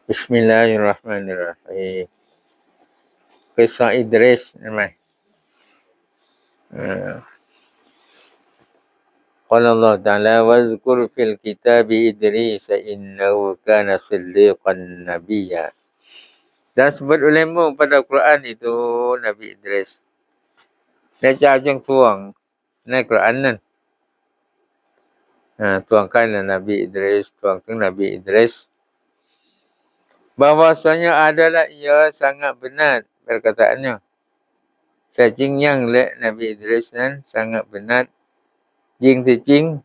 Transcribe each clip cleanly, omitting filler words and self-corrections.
Bismillahirrahmanirrahim. Kisah Idris namanya. Qala Allah Ta'ala wazkur fil kitabi Idris innahu kana siddiqan nabiyya. Dan sebut ulama pada Quran itu Nabi Idris. Dia cakap tuangในQuran nan. Tuangkan Nabi Idris, tuangkan Nabi Idris. Bahwasanya adalah ia sangat benar perkataannya. Cacing yang le Nabi Idris nan sangat benar. Jing cacing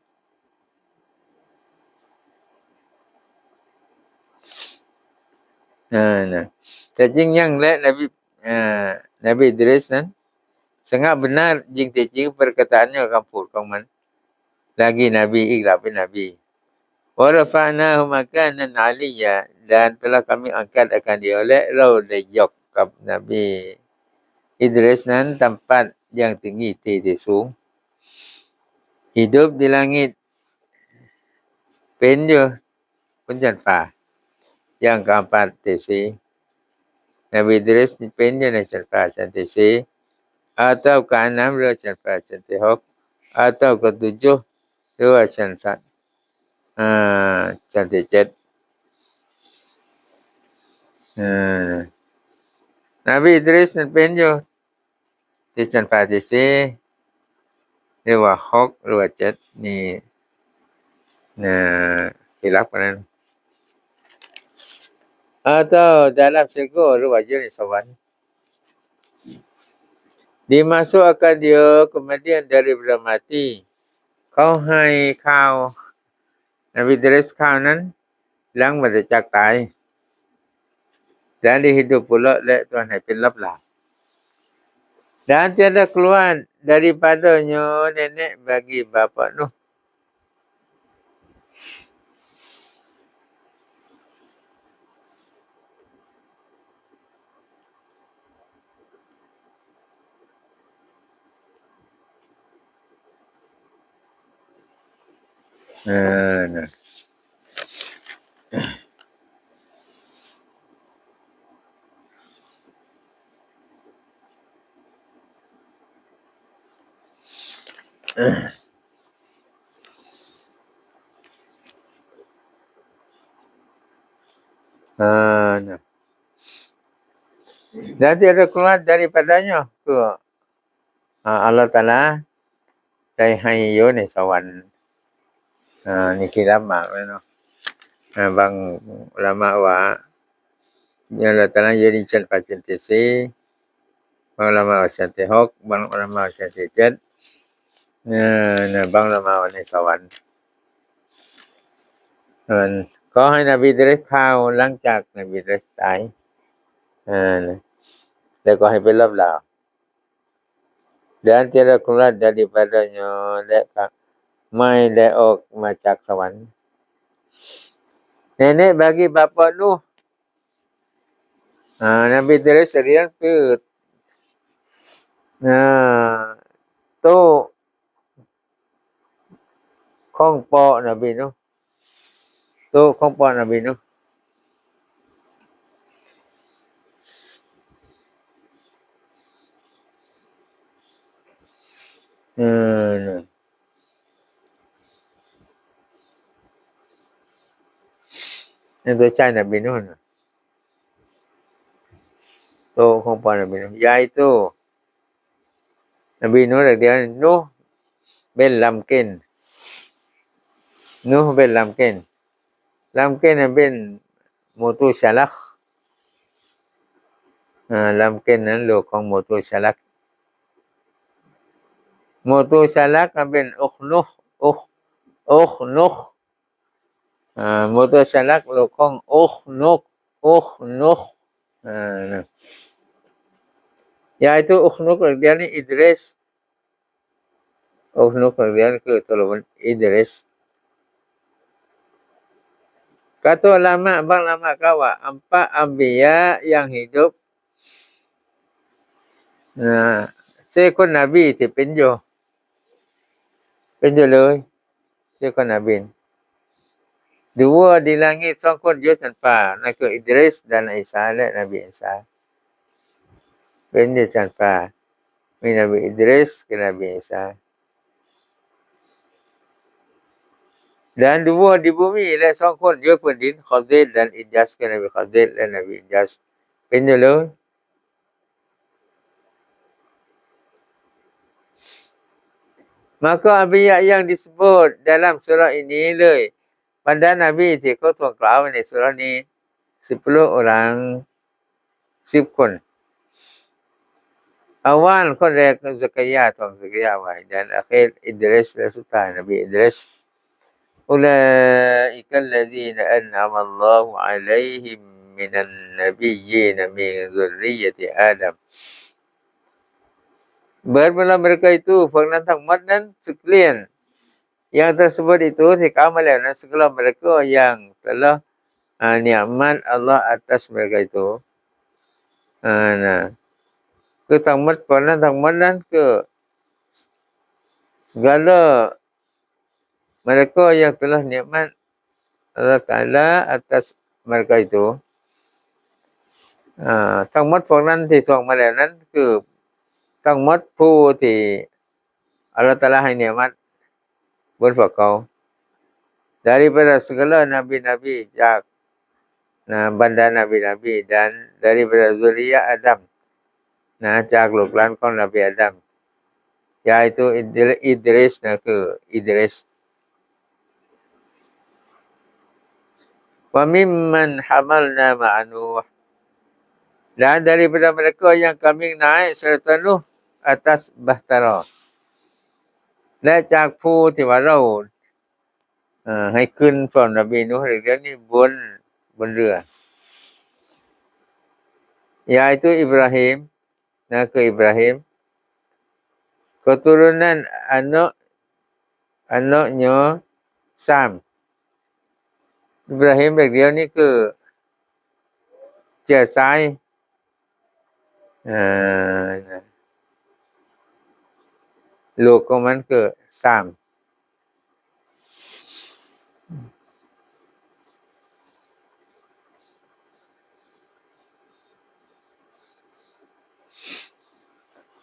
cacing yang le Nabi Idris nan sangat benar jing cacing perkataannya kampur kaman. Lagi Nabi ikhlas Nabi. Wa rafa'nahu makanan 'aliyya dan telah kami angkat akan dia oleh raudayyak Nabi Idris nan tempat yang tinggi tinggi hidup di langit pen je penjan pa yang keempat tisi Nabi Idris pen je na cerpa tisi atau ke-6 dua cerpa tihok atau ke-7 dua cerpa cantik cet. Nabi Idris penjo di cerpa tisi dua hok dua cet ni khilaf kan atau dalam syurga dua jenis sawan dimasukkan dia kemudian daripada mati kau hai kau Nabi Idris kau nan lang pada cak tai dan dihidup pula oleh Tuhan Haifin Laplah. Dan tiada keluar daripadanya nenek bagi bapa Nuh. Dan tiada keluar daripadanya ke Allah Ta'ala dari hayo ni sawan ni kilama bang ulama wa Allah Ta'ala jadi cerpa cintisi bang ulama wa cintihok bang ulama wa cintijet bang ulama wa ni sawan cóให้นบีอิดริสเข้าหลังจากนบีอิดริสตายแล้วก็ให้ไปรับลา dan tiada keluar daripadanya mai leok macak sawan. Nenek bagi bapa Nuh. Nabi Idris rian put. Tu khong po Nabi Nuh. Tu khong po Nabi Nuh. Itu cai Nabi Nuh. Tu khong po Nabi Nuh. Iaitu Nabi Nuh dia Nuh bin Lamkin. Nuh bin Lamkin. Lamkin bin Mutu Salakh. Lamkin nan lu kong Mutu Salakh. Mutu Salakh bin Ukhnuh. Mutu Salakh lu kong Ukhnuh. Iaitu Ukhnuh dia ni Idris. Ukhnuh dia ke tolong Idris. Kata ulama bang lama kawa 4 anbiya yang hidup seekor nabi thì penjoเลยseekor nabi Dua di langit 2 คนอยู่ชั้นฟ้านั่นคืออิดริสdan Isa และนบีอีสาเป็นอยู่ชั้นฟ้ามีนบีอิดริสกับนบีอีสา Dan dua di bumiและ2 คนอยู่พื้นดิน Khadir dan Ilyas กับนบี Khadir และนบี Ilyas เป็นอยู่เลย Maka anbiya yang disebut dalam surah ini เลยบรรดานบีที่เขาถูกกล่าวในsurahนี้10 orang 10 คน Awal คนแรกคือZakaria ต้องZakaria ไว้ dan akhir Idris และสุดท้ายนบีอิดริส أولئك الذين أنعم الله عليهم من النبيين من ذرية آدم Berbala mereka itu, pengnan takmat sekalian yang tersebut itu dikau malam segala mereka yang telah nikmat Allah atas mereka itu. Nah, ke takmat pengnan takmat ke segala mereka yang telah nikmat Allah Ta'ala atas mereka itu. ทั้งหมดพวกนั้นที่ส่งมาแล้วนั้นคือทั้งหมดผู้ที่อัลเลาะห์ตะอาลาให้นิมัตบนพวกเขา daripada segala nabi-nabi จากบรรดา nabi-nabi dan daripada zuriat Adam จากลูกหลานของนบีอาดัม yaitu Idris คือIdris wa mimman hamalna ma'a Nuh dan daripada mereka yang kami naik serta Nuh atas bahtera และจากผู้ที่ว่าเราให้ขึ้นพร้อมนบีนูฮ์เรื่องนี้บนเรือ yaitu Ibrahim คือ Ibrahim keturunan anaknya Sam Ibrahim เรื่องนี้คือเชื้อสายลูกของมันคือSam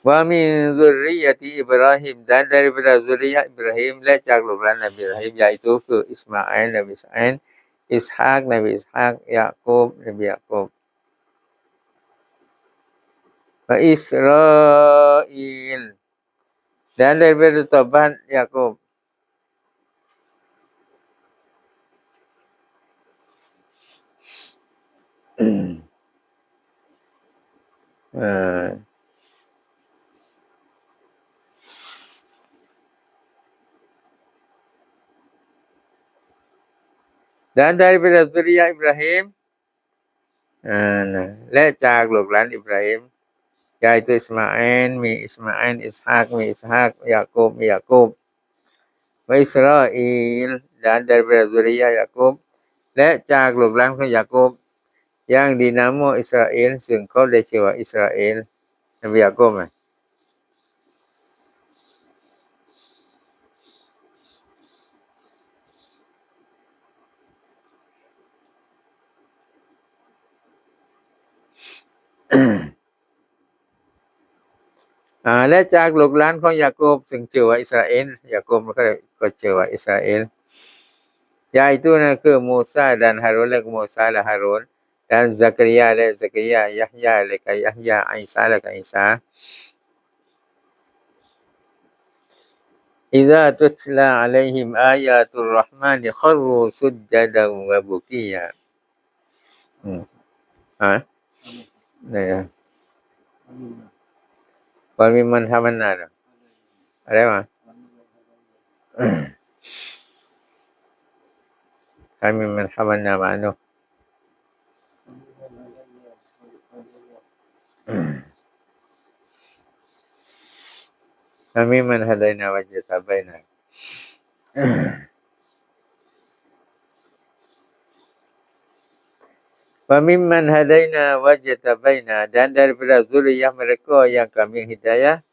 wa min zurriyyati Ibrahim dan daripada zuriat Ibrahim และจากลูกหลานนบีอิบราฮิม yaitu คือ Ismail นบี Ismail Ishaq นบี Ishaq Yaqub นบี Yaqub wa Israil dan daripada Tabat Yaqub dan daripada zuriat Ibrahim และจากลูกหลานอิบราฮิม yaitu Ismail มี Ismail Ishaq มี Ishaq Yaqub มี Yaqub wa Israil dan daripada zuriat Yaqub และจากลูกหลานของ Yaqub yang dinamo Israel ซึ่งเขาได้ชื่อว่า Israel นบี Yaqubและจากลูกหลานของยาโคบซึ่งชื่อว่าอิสราเอลยาโคบมันก็ชื่อว่าอิสราเอล yaitu คือมูซา dan Harun และมูซาและฮารุน dan Zakaria และ Zakaria Yahya และก็ Yahya Isa และก็ Isa Iza tutla alaihim ayatul rahmani kharru sujjadan wa bukiya wa mimman hamanna อะไรวะ kami man hamanna ma'nu kami man hadaina wajtabaina wa mimman hadaina wajtabaina dan daripada zuriyah mereka yang kami hidayah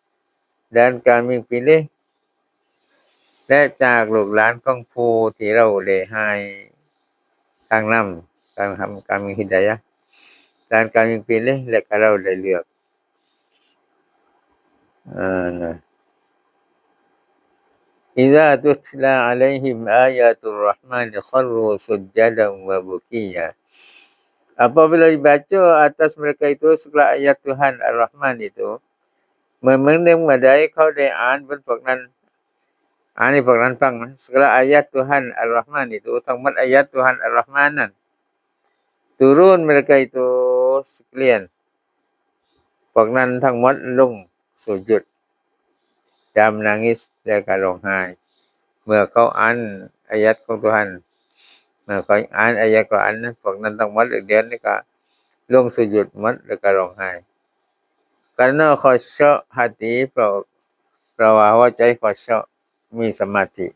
dan kami pilih และจากลูกหลานของผู้ที่เราได้ให้ ทางนําการมี hidayah dan kami pilihและkalau ได้เลือกนะ إذا تتلى عليهم آيات الرحمن خروا سجدا وبكيا apabila dibaca atas mereka itu segala ayat Tuhan Ar-Rahman itu memendeng madai เขาได้อ่านบนพวกนั้นอ่านให้พวกนั้นฟัง segala ayat Tuhan Ar-Rahman itu ทั้งหมด ayat Tuhan Ar-Rahman นั้น turun mereka itu sekalian พวกนั้นทั้งหมดลงสุจุดจำ nangis และก็ร้องไห้เมื่อเขาอ่านอายะห์ของ Tuhan เมื่อเขาอ่านอายะห์กุรอานนั้นพวกนั้นทั้งหมดเดือนนี่ก็ลงสุจุดหมดแล้วก็ร้องไห้ karena khusyuk hati เพราะว่าหัวใจ khusyuk มีสมาธิ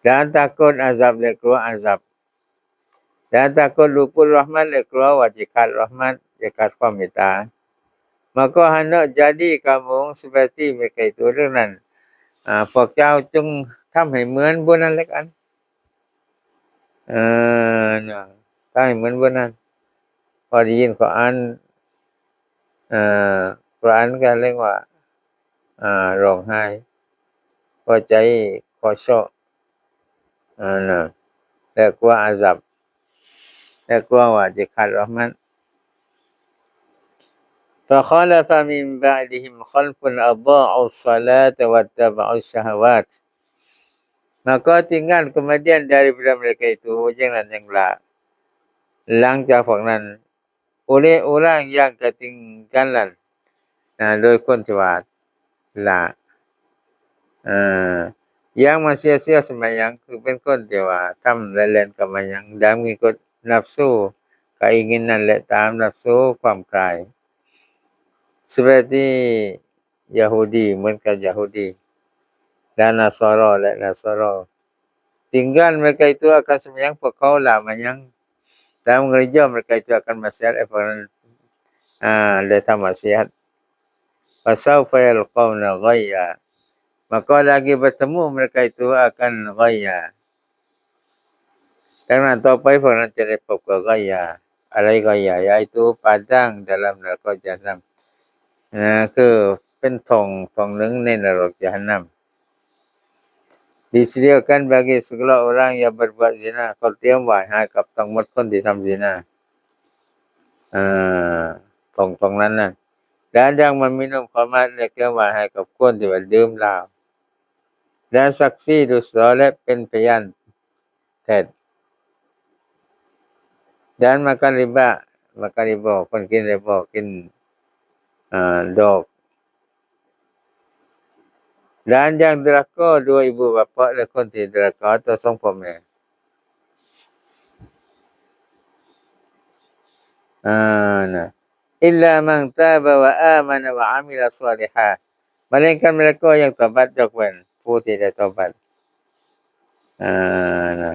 dan takut azab และกลัวอาซับ dan takut luput rahmat และกลัวว่าจะขาดrahmat จะขาดความเมตตา maka hendak jadi kamu seperti mereka itu เรื่องนั้นพวกเจ้าจงทำให้เหมือนพวกนั้นแล้วกันนะทำให้เหมือนพวกนั้นพอได้ยินกุรอานกุรอานก็เรียกว่าร้องไห้หัวใจขอชอกนะและกลัวอาซับและกลัวว่าจะขาดเราะห์มัต فخلف من بعدهم خلف أضاعوا الصلاة واتبعوا الشهوات maka tinggal kemudian daripada mereka itu jangan yang lang จากพวกนั้น oleh orang yang ketinggalan โดยคนที่ว่าละyang manusia sembahyang คือเป็นคนที่ว่าทำเล่นๆก็มายังดังมีกฎนับสู้ keinginan และตามนับสู้ความใคร่ seperti Yahudi เหมือนกับ Yahudi dan Nasara และ Nasara tinggal mereka itu akan sembahyang พวกเขาละมายังdalam gereja mereka itu akan maksiatและทำmaksiat fasawfa yalqawna ghayya maka lagi bertemu mereka itu akan ghayya ดังนั้นต่อไปพวกนั้นจะได้พบกับghayya อะไรghayya yaitu padang dalam neraka jahanam คือเป็นทองหนึ่งในนรกญะฮันนัม disediakan bagi segala orang yang berbuat zina เขาเตรียมไว้ให้กับทั้งหมดคนที่ทำซินาทองนั้นน่ะ dan yang meminum khamar และเตรียมไว้ให้กับคนที่ว่าดื่มเหล้า dan saksi dusta และเป็นพยานเท็จ dan makan riba คนกินriba กินดอก dan yang derhaka dua ibu bapa และคนที่derhaka ต่อสองพ่อแม่นะ illa man taba wa amana wa amila shalihan melainkan mereka yang taubat ยกเว้นผู้ที่ได้ตอบัตนะ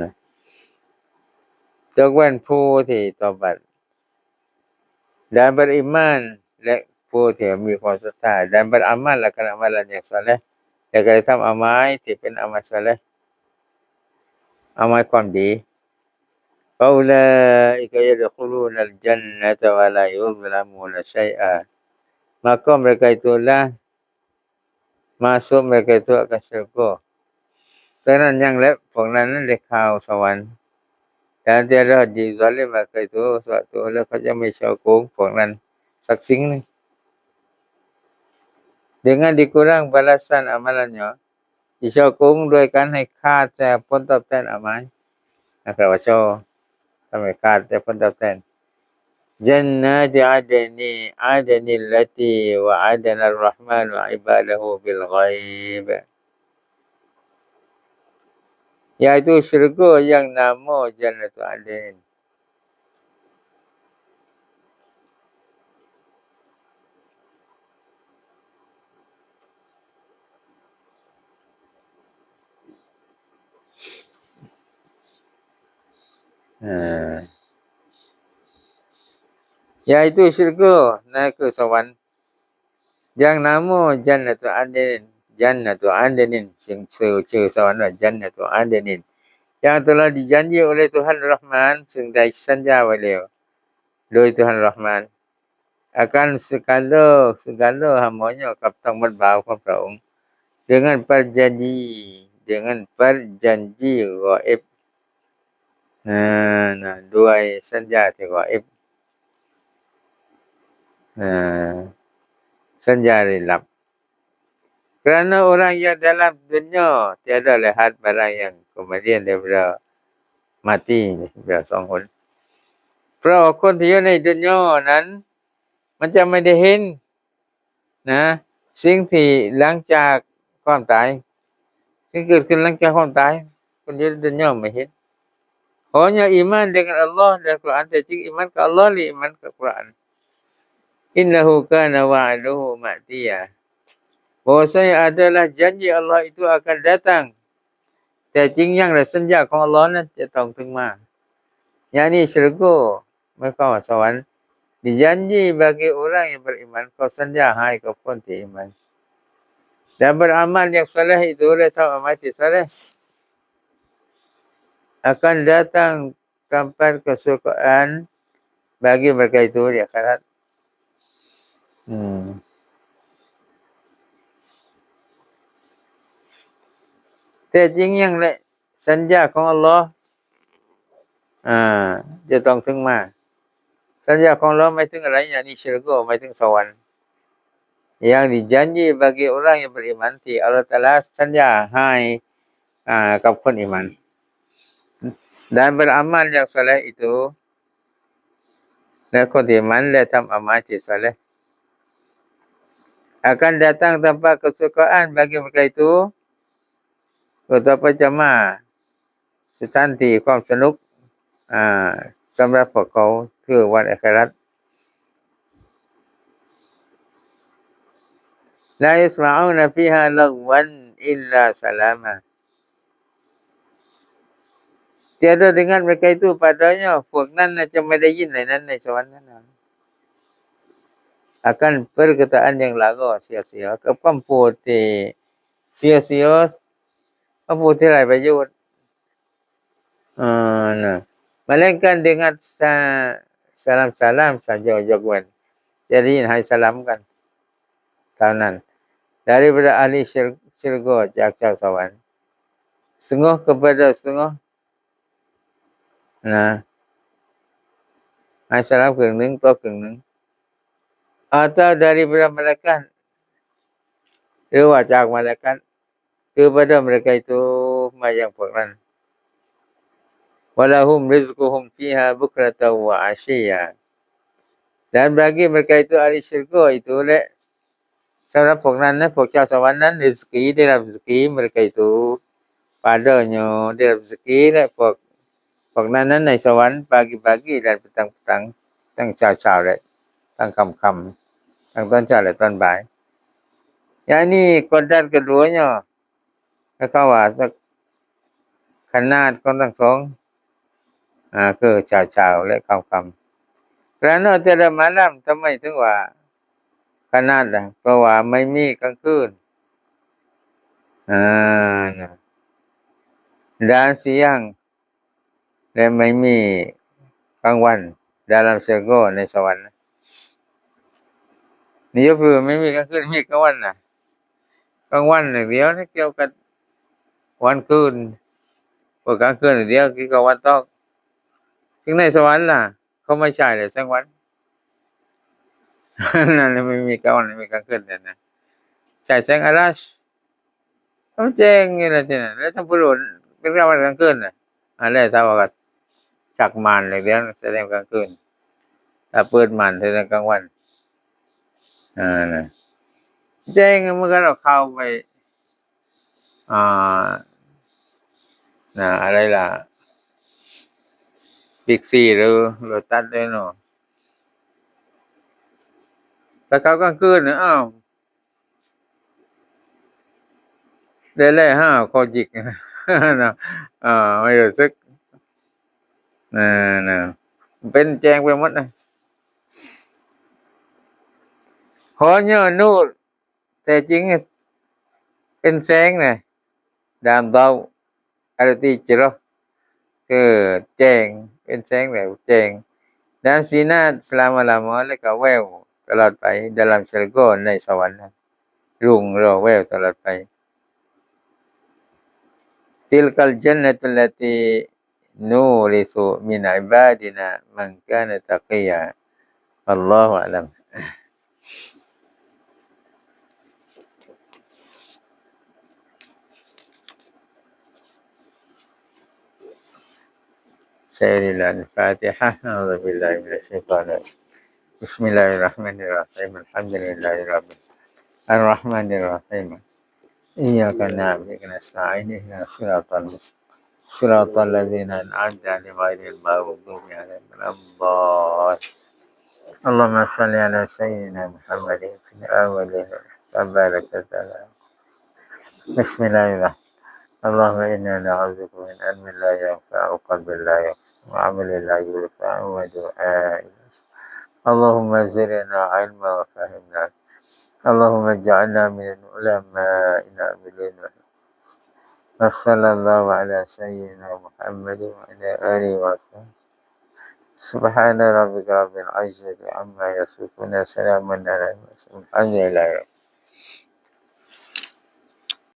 นะยกเว้นผู้ที่ตอบัต dan beriman และผู้ที่มีความศรัทธา dan beramal และการamalan yang saleh และก็ได้ทำอามัลที่เป็นอามัลซอเลห์อามัลความดี faulaika yadkhuluna al-jannata wa la yuzlamuna syai'a maka mereka itulah masuk mereka itu akan syurga ฉะนั้นยังและพวกนั้นได้เข้าสวรรค์ dan tiada dizalim mereka itu suatu oleh เขาจะไม่ช่อโกงพวกนั้นสักสิ่งหนึ่ง dengan dikurang balasan amalannya ดิช่อโกงด้วยการให้ขาดแต่ผลตอบแทนอามัลนะครับว่าช่อทำให้ขาดแต่ผลตอบแทน jannati adnil lati wa'adana ar-rahmanu 'ibadahu bil ghaib yaitu syurga yang nama Jannatul Adn yaitu syurga นั่นคือสวรรค์ Yang namo Jannatu Adnin Jannatu Adninชื่อสวรรค์ว่า Jannatu Adnin yang telah dijanji oleh Tuhan Rahman ซึ่งได้สัญญาไว้แล้วโดย Tuhan Rahman akan segala hamba-Nya กับทั้งหมดบ่าวของพระองค์ dengan perjanji ghaib ด้วยสัญญาที่กhaib สัญญาลี้ลับ kerana orang yang dalam dunia tiada lihat barang yang kemudian daripada mati daripada 2 คนเพราะคนที่อยู่ในดุนยานั้นมันจะไม่ได้เห็นนะสิ่งที่หลังจากความตายสิ่งเกิดขึ้นหลังจากความตายคนอยู่ในดุนยาไม่เห็น hanya iman dengan Allah dan Quran แต่จริง iman ke Allah li iman ke Quran innahu kana wa'duhu ma'tiya bahwasanya adalah janji Allah itu akan datang แต่จริงอย่างและสัญญาของ Allah นั้นจะต้องถึงมา yakni syurga หมายความว่าสวรรค์ dijanji bagi orang yang beriman kau saja hai kau pun beriman dan beramal yang saleh itu oleh amal yang saleh akan datang tempat kesukaan bagi mereka itu di akhirat แต่จริงอย่างและสัญญาของ Allah จะต้องถึงมาสัญญาของ Allah หมายถึงอะไรอย่างนี้syurga หมายถึงสวรรค์ yang dijanji bagi orang yang beriman ที่ Allah Taala สัญญาให้กับคนอิมาน dan beramal yang saleh itu และคนที่มันและทำอามัลที่saleh akan datang tempat kesukaan bagi mereka itu ก็ต่อไปจะมาสถานที่ความสนุกสำหรับพวกเขาคือวันอาคิเราะห์ la yasma'una fiha lagwan illa salama tiada dengar mereka itu padanya พวกนั้นจะไม่ได้ยินในนั้นในสวรรค์นั้น akan perkataan yang lagu sia-sia กับคำพูดที่เสียๆคำพูดที่ไร้ประโยชน์melainkan dengan salam-salam saja jawaban jadiให้สลามกันเท่านั้น daripada ahli syurga จากชาวสวรรค์ sungguh kepada sungguh ให้สลามครึ่งนึงต่อครึ่งนึง atau daripada malaikat หรือว่าจากมาลาอิกะฮ์ kepada mereka itu มายังพวกนั้น walahum rizquhum fiha bukratan wa ashiya dan bagi mereka itu ahli syurga itu และสำหรับพวกนั้นนะพวกชาวสวรรค์นั้น rezeki ได้รับ rezeki mereka itu padanya ได้รับ rezeki และพวกนั้นในสวรรค์ pagi-pagi dan petang-petang ทั้งเช้าๆและทั้งค่ำๆทั้งตอนเช้าและตอนบ่าย yakni kodrat keduanya เขาว่าขนาดของทั้งสองคือเช้าๆและค่ำๆ kerana tiada malam ทำไมถึงว่าขนาดเพราะว่าไม่มีกลางคืนdan siang และไม่มีกลางวัน dalam syurga ในสวรรค์นี่ก็คือไม่มีกลางคืนมีกลางวันกลางวันอย่างเดียวนี่เกี่ยวกับวันคืนพวกกลางคืนอย่างเดียวเกี่ยวกับวันตกถึงในสวรรค์ล่ะเขาไม่ใช่เลยแสงวัน นั่นไม่มีกลางวันไม่มีกลางคืนนั่นนะใช่แสงอาราชมันแจ้งนี่แหละที่นั่นแล้วทั้งผู้รู้เป็นกลางวันกลางคืนน่ะแล้วถ้าว่าจักมานเลยเดี๋ยวแสดงกลางคืนถ้าเปิดม่านแสดงกลางวันนะแจ้งมันก็เราเข้าไปอะไรล่ะบิ๊กซีหรือโลตัสด้วยเนาะถ้าเข้ากลางคืนน่ะได้แล้วคอจิกนะไม่รู้สึกนะเป็นแจ้งไปหมดนะhanya nur แต่จริงเป็นแสงน่ะดามเบาarti cerah คือแจ้งเป็นแสงแล้วแจ้ง dan sinar selama-lama แล้วก็แววตลอดไป dalam syurga ในสวรรค์นั้นรุ่งโรจน์แววตลอดไป tilkal jannatu allati nurithu min ibadina man kana taqiyya wallahu a'lam Sayyidina Al-Fatihah A'udzu billahi minasyaitonir rajim Bismillahirrahmanirrahim Alhamdulillahirabbil Ar-Rahmanir Rahim Iyyaka na'budu wa iyyaka nasta'in ihdinas siratal mustaqim Shiratal ladzina an'amta 'alaihim ghairil maghdubi 'alaihim waladdallin Allahumma shalli 'ala sayyidina Muhammadin fil awwalin wa barik 'ala Bismillahirrahmanirrahim Allahumma inna na'udzubika min 'ilmin la yanfa'u wa qalbin la yakhsha wa 'amalin la yurfa'u wa du'a'in Allahumma zidna 'ilman wa fahimna Allahumma ij'alna minal ulama'il 'amilin wa sallallahu 'ala sayyidina Muhammadin wa 'ala alihi wa sahbihi Subhana rabbika rabbil 'izzati 'amma yasifun wa salamun 'alal mursalin Alhamdulillah